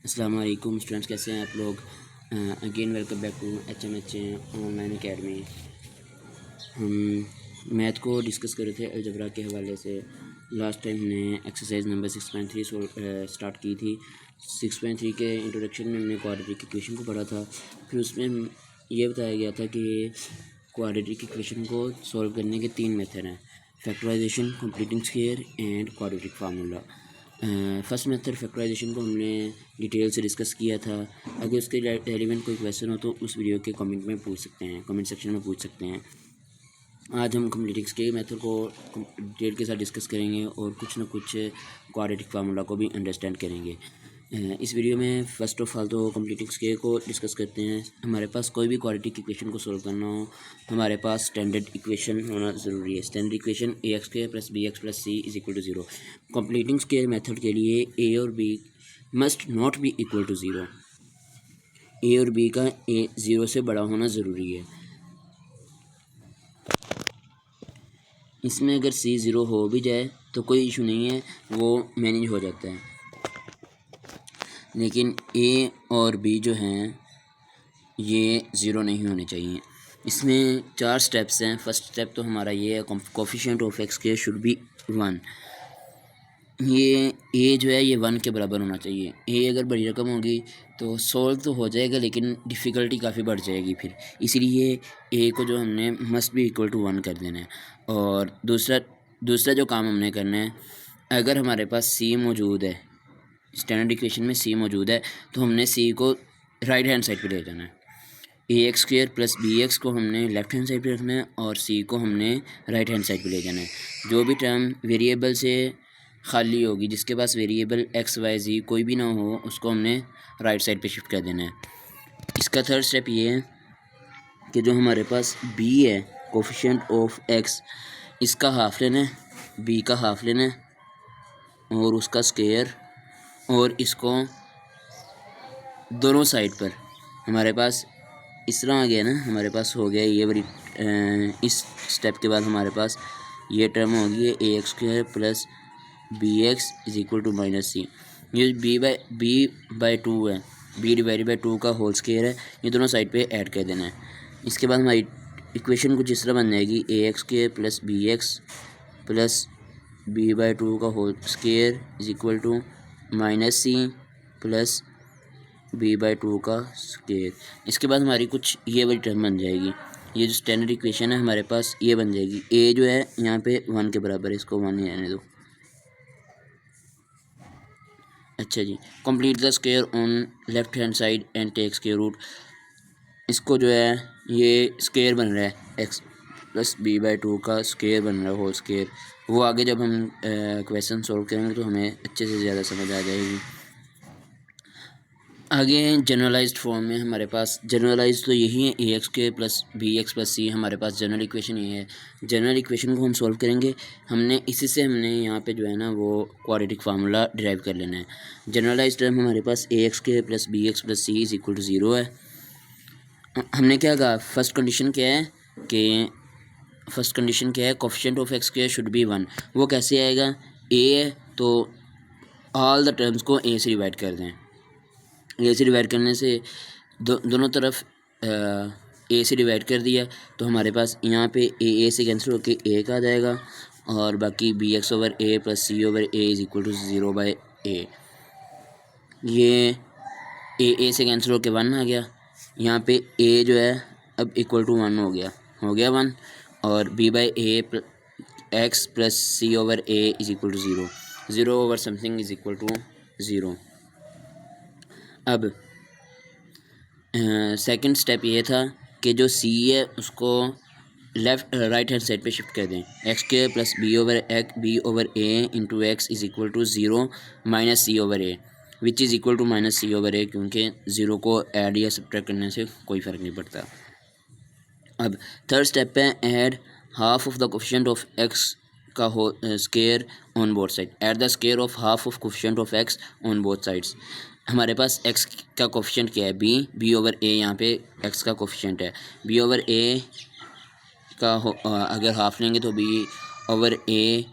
अस्सलाम वालेकुम स्टूडेंट्स, कैसे हैं आप लोग। Again welcome back to HMH online academy. हम मैथ को डिस्कस कर रहे थे अलजबरा के हवाले से। लास्ट टाइम हमने एक्सरसाइज नंबर 6.3 स्टार्ट की थी। 6.3 के इंट्रोडक्शन में हमने क्वाड्रेटिक इक्वेशन को पढ़ा था। फिर उसमें ये बताया गया था कि क्वाड्रेटिक इक्वेशन को सॉल्व करने के 3 मेथड हैं: factorisation, completing square and quadratic formula. First method factorisation को हमने डिटेल से डिस्कस किया था। अगर उसके रेलिवेंट कोई क्वेश्चन हो तो उस वीडियो के कमेंट में पूछ सकते हैं, कमेंट सेक्शन में पूछ सकते हैं। आज हम कंप्लीटिंग स्क्वायर मेथड को डिटेल के साथ डिस्कस करेंगे और कुछ ना कुछ क्वाड्रेटिक फार्मूला को भी अंडरस्टैंड करेंगे। इस वीडियो में फ़र्स्ट ऑफ ऑल तो कंप्लीटिंग स्क्वायर को डिस्कस करते हैं। हमारे पास कोई भी क्वाड्रेटिक इक्वेशन को सोल्व करना हो, हमारे पास स्टैंडर्ड इक्वेशन होना ज़रूरी है। Standard equation ax² + bx + c = 0। Completing square method के लिए a और b must not be equal to 0। a और b का a 0 से बड़ा होना ज़रूरी है। इसमें अगर c 0 हो भी जाए तो कोई इशू नहीं है, वो मैनेज हो जाता है। लेकिन a और b जो हैं ये 0 नहीं होने चाहिए। इसमें 4 स्टेप्स हैं। फर्स्ट स्टेप तो हमारा ये है, coefficient of x² should be 1। ये a जो है ये 1 के बराबर होना चाहिए। a अगर बड़ी रकम होगी तो सॉल्व तो हो जाएगा लेकिन डिफ़िकल्टी काफ़ी बढ़ जाएगी फिर, इसीलिए a को जो हमने मस्ट बी इक्वल टू 1 कर देना है। और दूसरा जो काम हमने करना है, अगर हमारे पास c मौजूद है, स्टैंडर्ड इक्वेशन में c मौजूद है, तो हमने c को राइट हैंड साइड पे ले जाना है। ax² + bx को हमने लेफ़्ट हैंड साइड पे रखना है और c को हमने राइट हैंड साइड पे ले जाना है। जो भी टर्म वेरिएबल से खाली होगी, जिसके पास वेरिएबल x y z कोई भी ना हो, उसको हमने राइट साइड पे शिफ्ट कर देना है। इसका थर्ड स्टेप ये है कि जो हमारे पास b है, कोफिशिएंट ऑफ x, इसका हाफ लेना है, b का हाफ लेना है और उसका स्क्वायर, और इसको दोनों साइड पर हमारे पास इस तरह आ गया ना, हमारे पास हो गया ये बड़ी। इस स्टेप के बाद हमारे पास ये टर्म होगी ax² + bx = -c। ये b/2 है, b/2 का होल स्क्वायर है। ये दोनों साइड पे ऐड कर देना है। इसके बाद हमारी इक्वेशन कुछ इस तरह बन जाएगी: ax² + bx + b/2 का होल स्क्वायर -c + b/2 का स्क्वायर। इसके बाद हमारी कुछ ये वाली टर्म बन जाएगी। ये जो स्टैंडर्ड इक्वेशन है हमारे पास ये बन जाएगी। a जो है यहाँ पे 1 के बराबर है, इसको 1 ही रहने दो। अच्छा जी, complete the square on left hand side and take square root. इसको जो है ये स्क्वायर बन रहा है, x + b/2 का स्क्वायर बन रहा है, होल स्क्वायर। वो आगे जब हम क्वेश्चन सॉल्व करेंगे तो हमें अच्छे से ज़्यादा समझ आ जाएगी। आगे जनरलाइज्ड फॉर्म में हमारे पास जनरलाइज तो यही है, ax² + bx + c। हमारे पास जनरल इक्वेशन ये है। जनरल इक्वेशन को हम सॉल्व करेंगे, इसी से हमने यहाँ पे जो है ना वो क्वाड्रेटिक फार्मूला डिराइव कर लेना है। जनरलाइज्ड टर्म हमारे पास ax² + bx + c = 0 है। हमने क्या कहा, फर्स्ट कंडीशन क्या है coefficient of x² should be 1। वो कैसे आएगा, a है तो ऑल द टर्म्स को a से डिवाइड कर दें। ए से डिवाइड करने से दोनों तरफ ए से डिवाइड कर दिया तो हमारे पास यहाँ पे ए से कैंसिल होकर एक आ जाएगा, और बाकी bx/a + c/a = 0/a। ये ए से कैंसिल होकर 1 आ गया। यहाँ पे a जो है अब इक्वल टू 1 हो गया 1, और b/a x + c/a = 0। 0/something = 0। अब सेकंड स्टेप ये था कि जो c है उसको राइट हैंड साइड पे शिफ्ट कर दें। x² + b/a × x = 0 - c/a, which is equal to -c/a, क्योंकि 0 को ऐड या सब्ट्रैक्ट करने से कोई फ़र्क नहीं पड़ता। अब थर्ड स्टेप पे add half of the coefficient of x का square on both side. Add the square of half of coefficient of x on both sides. हमारे पास x का कोफिशिएंट क्या है, b/a। यहाँ पे x का कोफिशिएंट है। b/a का अगर हाफ लेंगे तो b/a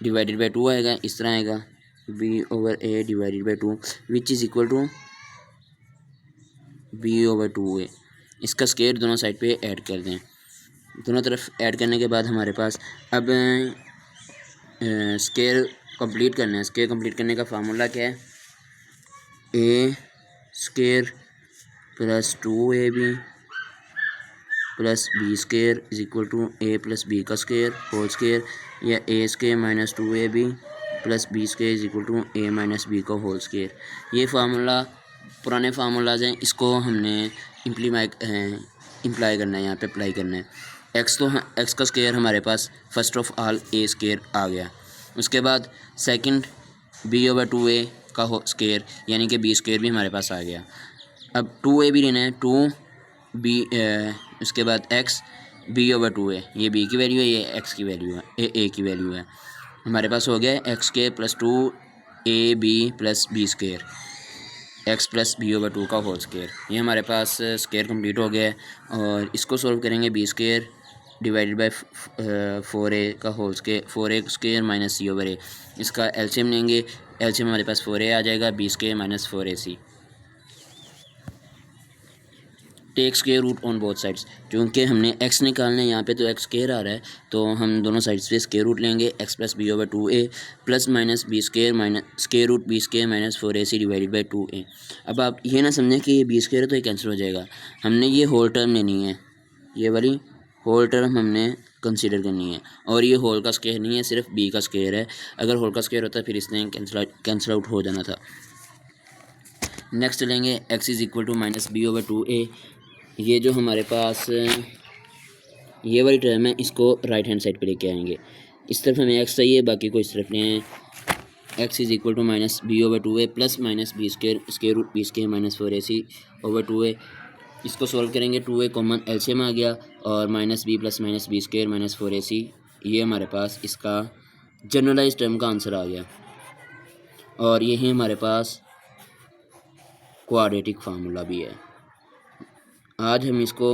/ 2 आएगा, इस तरह आएगा b/a / 2, which is equal to b/2a, इसका स्केयर दोनों साइड पे ऐड कर दें। दोनों तरफ ऐड करने के बाद हमारे पास अब स्केयर कंप्लीट करना है। स्केयर कंप्लीट करने का फार्मूला क्या है, a square plus 2ab plus b square is equal to a plus b का स्केयर होल स्केयर, या a square minus 2ab plus b square is equal to a minus b का whole square. ये formula पुराने formulas हैं, इसको हमने imply करना है, यहाँ पे अप्लाई करना है। एक्स का स्केयर हमारे पास first of all a square आ गया। उसके बाद सेकंड b/2a का स्केयर यानी कि b स्केयर भी हमारे पास आ गया। अब 2a भी लेना है, 2b उसके बाद x b/2a, ये b की वैल्यू है, ये x की वैल्यू है, a की वैल्यू है। हमारे पास हो गया x square plus 2ab plus b square, x plus b/2 का होल स्केयर। ये हमारे पास स्केयर कंप्लीट हो गया है। और इसको सोल्व करेंगे, b square divided by 4a का whole square, 4a square minus c/a। इसका एलसीएम लेंगे, एलसीएम हमारे पास 4a आ जाएगा, b square minus 4ac। Take square root on both sides, क्योंकि हमने x निकालना है, यहाँ पे तो x स्केयर आ रहा है, तो हम दोनों साइड्स पे स्केयर रूट लेंगे। x plus b/2a plus minus b square minus square root b square minus 4ac divided by 2a। अब आप ये ना समझें कि ये b स्केयर है तो ये कैंसिल हो जाएगा, हमने ये होल टर्म लेनी है, ये वाली होल टर्म हमने कंसीडर करनी है। और ये होल का स्केयर नहीं है, सिर्फ b का स्केयर है। अगर होल का स्केयर होता फिर इसने कैंसिल आउट हो जाना था। नेक्स्ट लेंगे x is equal to minus b/2a। ये जो हमारे पास ये वाली टर्म है, इसको राइट हैंड साइड पे लेके आएंगे। इस तरफ हमें x चाहिए, बाकी को इस तरफ ले आए। x is equal to minus b/2a plus minus b square square root b square minus 4ac/2a। इसको सॉल्व करेंगे, 2a कॉमन एलसीएम आ गया, और minus b plus minus b square minus 4ac, ये हमारे पास इसका जनरलाइज टर्म का आंसर आ गया। और यही हमारे पास क्वाड्रेटिक फार्मूला भी है। आज हम इसको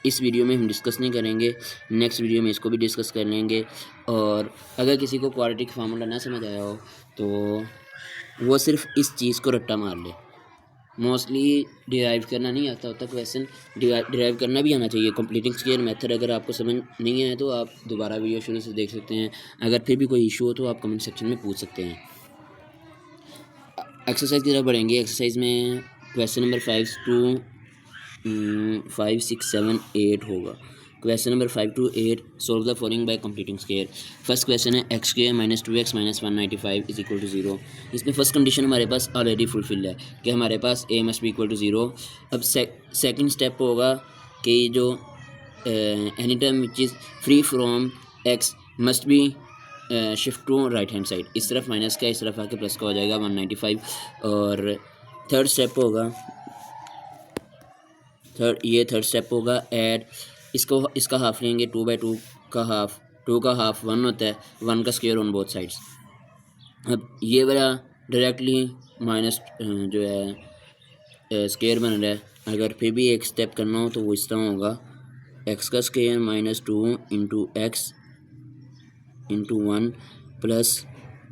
इस वीडियो में हम डिस्कस नहीं करेंगे, नेक्स्ट वीडियो में इसको भी डिस्कस कर लेंगे। और अगर किसी को क्वाड्रेटिक फार्मूला ना समझ आया हो तो वो सिर्फ इस चीज़ को रट्टा मार ले। मोस्टली डिराइव करना नहीं आता होता क्वेश्चन, डिराइव करना भी आना चाहिए। कंप्लीटिंग स्केयर मेथड अगर आपको समझ नहीं आए तो आप दोबारा वीडियो शुरू से देख सकते हैं। अगर फिर भी कोई इशू हो तो आप कमेंट सेक्शन में पूछ सकते हैं। एक्सरसाइज की तरफ बढ़ेंगे। एक्सरसाइज में क्वेश्चन नंबर 5 6 7 8 होगा। Question number 5 to 8 solve the following by completing square. First question है x square minus 2x minus 195 is equal to 0। इसमें फर्स्ट कंडीशन हमारे पास ऑलरेडी फुलफिल है कि हमारे पास a must be equal to 0। अब सेकंड स्टेप होगा कि जो any term which is free from x must be shift to right hand side. इस तरफ माइनस का, इस तरफ आके प्लस का हो जाएगा 195। और थर्ड स्टेप होगा थर्ड स्टेप होगा ऐड। इसका हाफ लेंगे, 2/2 का हाफ, 2 का हाफ 1 होता है, 1 का स्क्वायर ऑन बोथ साइड्स। अब ये वाला डायरेक्टली माइनस जो है स्क्वायर बन रहा है। अगर फिर भी एक स्टेप करना हो तो वो इस तरह होगा, x का square minus 2 into x into 1 plus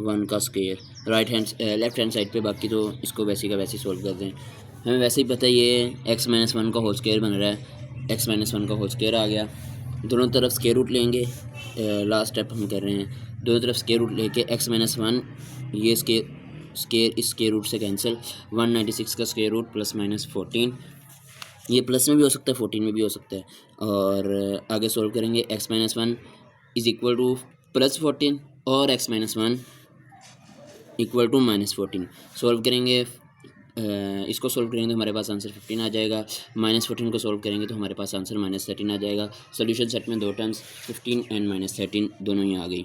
1 का स्क्वायर लेफ्ट हैंड साइड पे। बाकी तो इसको वैसे का वैसे सॉल्व कर दें। हमें वैसे ही पता है ये x माइनस 1 का होल स्क्वायर बन रहा है, x माइनस 1 का होल स्क्वायर आ गया। दोनों तरफ स्क्वायर रूट लेंगे, लास्ट स्टेप हम कर रहे हैं। दोनों तरफ स्क्वायर रूट लेके x माइनस 1 ये स्क्वायर इस स्क्वायर रूट से कैंसिल, 196 का स्क्वायर रूट प्लस माइनस 14, ये प्लस में भी हो सकता है 14 में भी हो सकता है। और आगे सॉल्व करेंगे, x minus 1 is equal to plus 14 और x minus 1 equal to minus 14। Solve करेंगे, इसको सॉल्व करेंगे तो हमारे पास आंसर 15 आ जाएगा। माइनस 14 को सॉल्व करेंगे तो हमारे पास आंसर माइनस 13 आ जाएगा। सोल्यूशन सेट में दो टर्म्स 15 एंड माइनस 13 दोनों ही आ गई।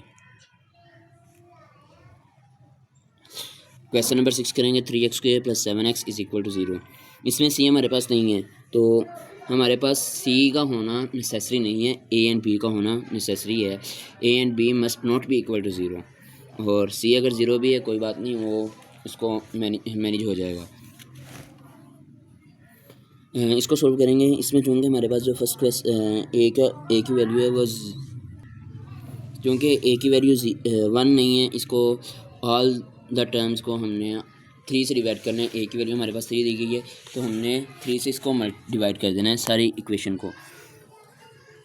क्वेश्चन नंबर 6 करेंगे, 3x square plus 7x is equal to 0। इसमें c हमारे पास नहीं है तो हमारे पास c का होना नेसेसरी नहीं है, a एंड b का होना नेसेसरी है। a and b must not be equal to 0, और c अगर 0 भी है कोई बात नहीं, वो उसको मैनेज हो जाएगा। इसको सॉल्व करेंगे। इसमें चूँकि हमारे पास जो फर्स्ट a की वैल्यू है वो चूँकि a की वैल्यू 1 नहीं है, इसको ऑल द टर्म्स को हमने 3 से डिवाइड करना है। ए की वैल्यू हमारे पास 3 दी गई है, तो हमने 3 से इसको डिवाइड कर देना है सारी इक्वेशन को।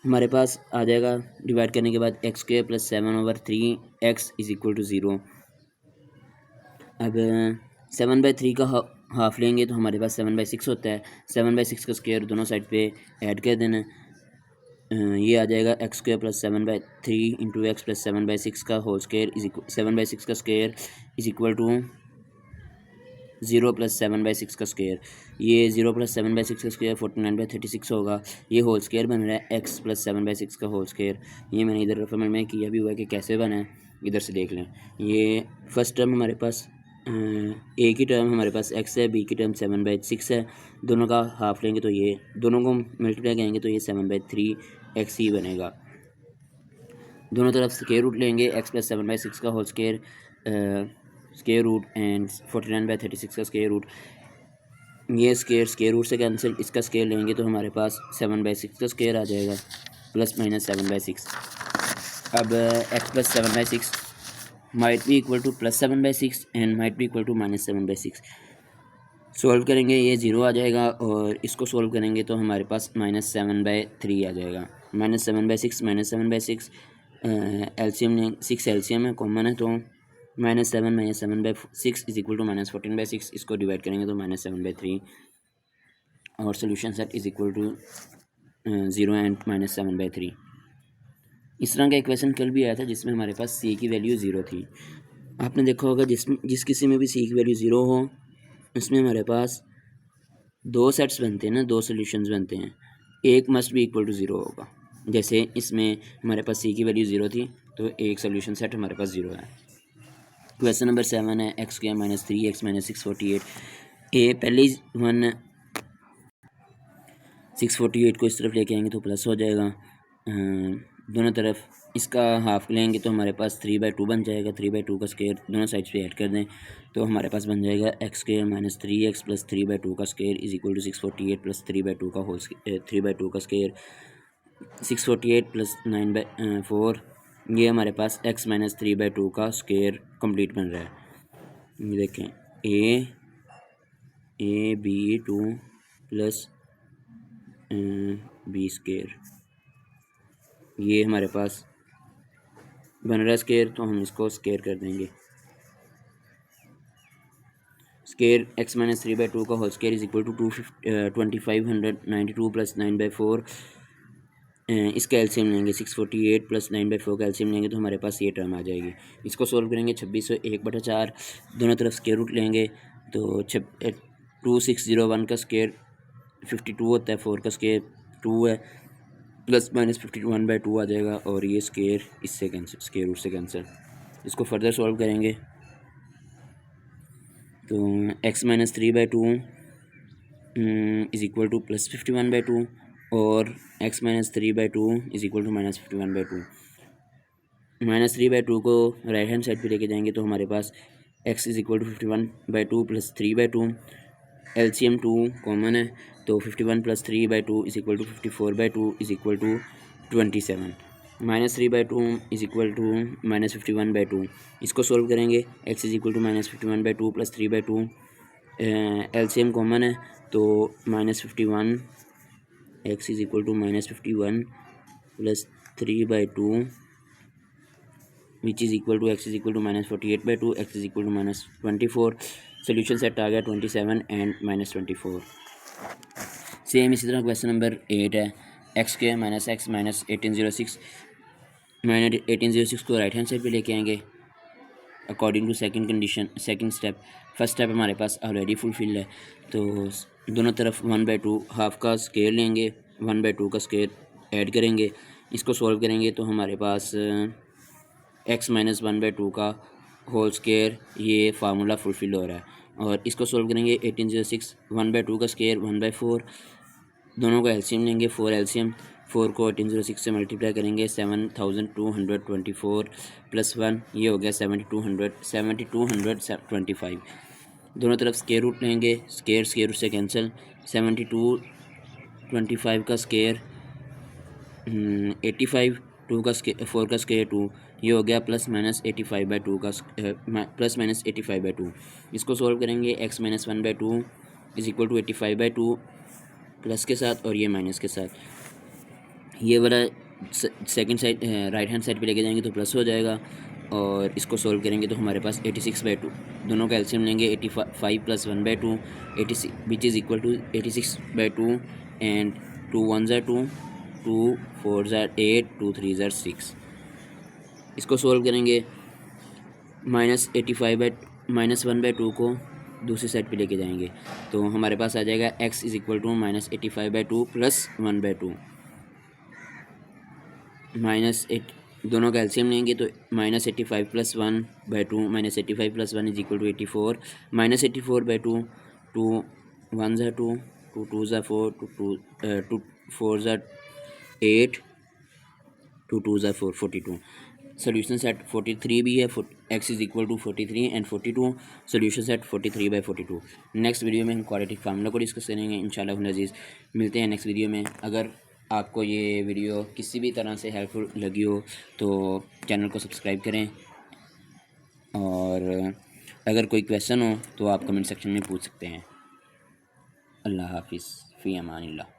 हमारे पास आ जाएगा डिवाइड करने के बाद x square plus 7/3 x is equal to 0। अब 7/3 का हाफ लेंगे तो हमारे पास 7/6 होता है। 7/6 का स्क्वायर दोनों साइड पे ऐड कर देना है। ये आ जाएगा x square plus 7/3 into x plus 7/6 का होल स्क्वायर इज इक्वल 7/6 का square is equal to 0 plus 7/6 का स्क्वायर। ये 0 प्लस 7/6 का स्क्वायर 49/36 होगा। ये होल स्क्वायर बन रहा है एक्स प्लस 7/6 का होल स्क्वायर। ये मैंने इधर रेफर में किया भी हुआ है कि कैसे बना है, इधर से देख लें। ये फर्स्ट टर्म हमारे पास ए की टर्म हमारे पास एक्स है, बी की टर्म 7/6 है। दोनों का हाफ लेंगे तो ये दोनों को मल्टीप्लाई करेंगे तो ये 7/3 एक्स ही बनेगा। दोनों तरफ स्क्वायर रूट लेंगे, एक्स प्लस 7/6 का whole square square root and 49/36 का स्क्वायर रूट। ये स्क्वायर रूट से कैंसिल, इसका स्क्वायर लेंगे तो हमारे पास 7/6 का स्क्वायर आ जाएगा प्लस माइनस 7/6। अब x plus 7/6 might be equal to plus 7/6 and might be equal to minus 7/6। Solve करेंगे ये 0 आ जाएगा और इसको सॉल्व करेंगे तो हमारे पास -7/3 आ जाएगा। -7/6 -7/6 एलसीएम ने 6 एलसीएम है, कॉमन है, तो -7 -7/6 इज इक्वल टू -14/6। इसको डिवाइड करेंगे तो -7/3 और solution set is equal to 0 and -7/3। इस तरह का इक्वेशन कल भी आया था जिसमें हमारे पास सी की वैल्यू 0 थी। आपने देखा होगा जिस किसी में भी सी की वैल्यू 0 हो उसमें हमारे पास 2 सेट्स बनते हैं ना, 2 सोल्यूशंस बनते हैं। एक मस्ट भी इक्वल टू 0 होगा। जैसे इसमें हमारे पास सी की वैल्यू 0 थी तो एक सोल्यूशन सेट हमारे पास 0 है। क्वेश्चन नंबर 7 है एक्स स्क्वायर -3 एक्स - 648। ए पहले ही 648 को इस तरफ लेके आएंगे तो प्लस हो जाएगा। दोनों तरफ इसका हाफ लेंगे तो हमारे पास 3/2 बन जाएगा। 3/2 का स्क्वायर दोनों साइड्स पे ऐड कर दें तो हमारे पास बन जाएगा एक्स स्क्वायर -3x प्लस 3/2 का square is equal to 648 plus 3/2 का होल 3/2 का स्क्वायर 648 प्लस 9/4। ये हमारे पास x - 3/2 का स्क्वायर कंप्लीट बन रहा है। ये देखें a b2 plus b square, ये हमारे पास बन रहा है स्क्वायर, तो हम इसको स्क्वायर कर देंगे। स्क्वायर x - 3/2 का whole square is equal to 2592 plus 9/4। इसका एलसीएम लेंगे 648 प्लस 9/4 का एलसीएम लेंगे तो हमारे पास ये टर्म आ जाएगी। इसको सॉल्व करेंगे 2601/4। दोनों तरफ स्क्वायर रूट लेंगे तो 2601 का स्क्वायर 52 होता है, 4 का स्क्वायर 2 है, प्लस माइनस 51/2 आ जाएगा और ये स्क्वायर इससे कैंसिल, स्क्वायर रूट से कैंसिल। इसको फर्दर सॉल्व करेंगे तो x - 3/2 is equal to plus 51/2 और x - 3/2 is equal to minus 51/2। -3/2 को राइट हैंड साइड पे लेके जाएंगे तो हमारे पास x is equal to 51/2 plus 3/2। LCM 2 common है तो 51 plus 3/2 is equal to 54/2 is equal to 27। -3/2 is equal to -51/2। इसको सॉल्व करेंगे x is equal to -51/2 plus 3/2। LCM common है तो -51 x is equal to -51 plus 3/2 which is equal to x is equal to -48/2 x is equal to -24। Solution set आ गया 27 and -24। Same इसी तरह question number 8 है x square -x -1806। 1806 को right hand side पे लेके आएंगे according to second condition, second step. First step हमारे पास ऑलरेडी फुलफिल है तो दोनों तरफ 1/2 हाफ का स्क्वायर लेंगे, 1/2 का स्क्वायर ऐड करेंगे। इसको सॉल्व करेंगे तो हमारे पास x - 1/2 का होल स्क्वायर, ये फार्मूला फुलफिल हो रहा है। और इसको सॉल्व करेंगे 1806 1/2 का स्क्वायर 1/4, दोनों का एलसीएम लेंगे 4 एलसीएम, 4 को 1806 से मल्टीप्लाई करेंगे 7224 प्लस 1 ये हो गया 7225। दोनों तरफ स्क्वायर रूट लेंगे, स्क्वायर रूट से कैंसिल, 7225 का स्क्वायर 85, 2 का स्क्वायर 4 का स्क्वायर 2, ये हो गया +-85/2 का +-85/2। इसको सॉल्व करेंगे x-1/2 = 85/2 प्लस के साथ और ये माइनस के साथ। ये वाला second side right hand side पे लेके जाएंगे तो प्लस हो जाएगा और इसको सॉल्व करेंगे तो हमारे पास 86/2 दोनों का एलसीएम लेंगे 85 + 1/2 86 which is equal to 86/2 and 2 1 ज़ा 2 2 4 ज़ा 8 2 3 ज़ा 6। इसको सॉल्व करेंगे -1/2 को दूसरी साइड पे लेके जाएंगे तो हमारे पास आ जाएगा x = -85/2 + 1/2 -8 दोनों का एलसीएम लेंगे तो -85 + 1/2 -85 + 1 = 84 -84/2 2 1 ज़ा 2 2 2 ज़ा 4 2 4 ज़ा 8 2 2 ज़ा 4 42। सोल्यूशन सेट 43 भी है x = 43 and 42 solution set 43/42। Next video में हम क्वाड्रेटिक फार्मूला को डिस्कस करेंगे इंशाल्लाह अज़ीज़। मिलते हैं नेक्स्ट वीडियो में। अगर आपको ये वीडियो किसी भी तरह से हेल्पफुल लगी हो तो चैनल को सब्सक्राइब करें और अगर कोई क्वेश्चन हो तो आप कमेंट सेक्शन में पूछ सकते हैं। अल्लाह हाफिज़ फ़ी अमानिल्लाह।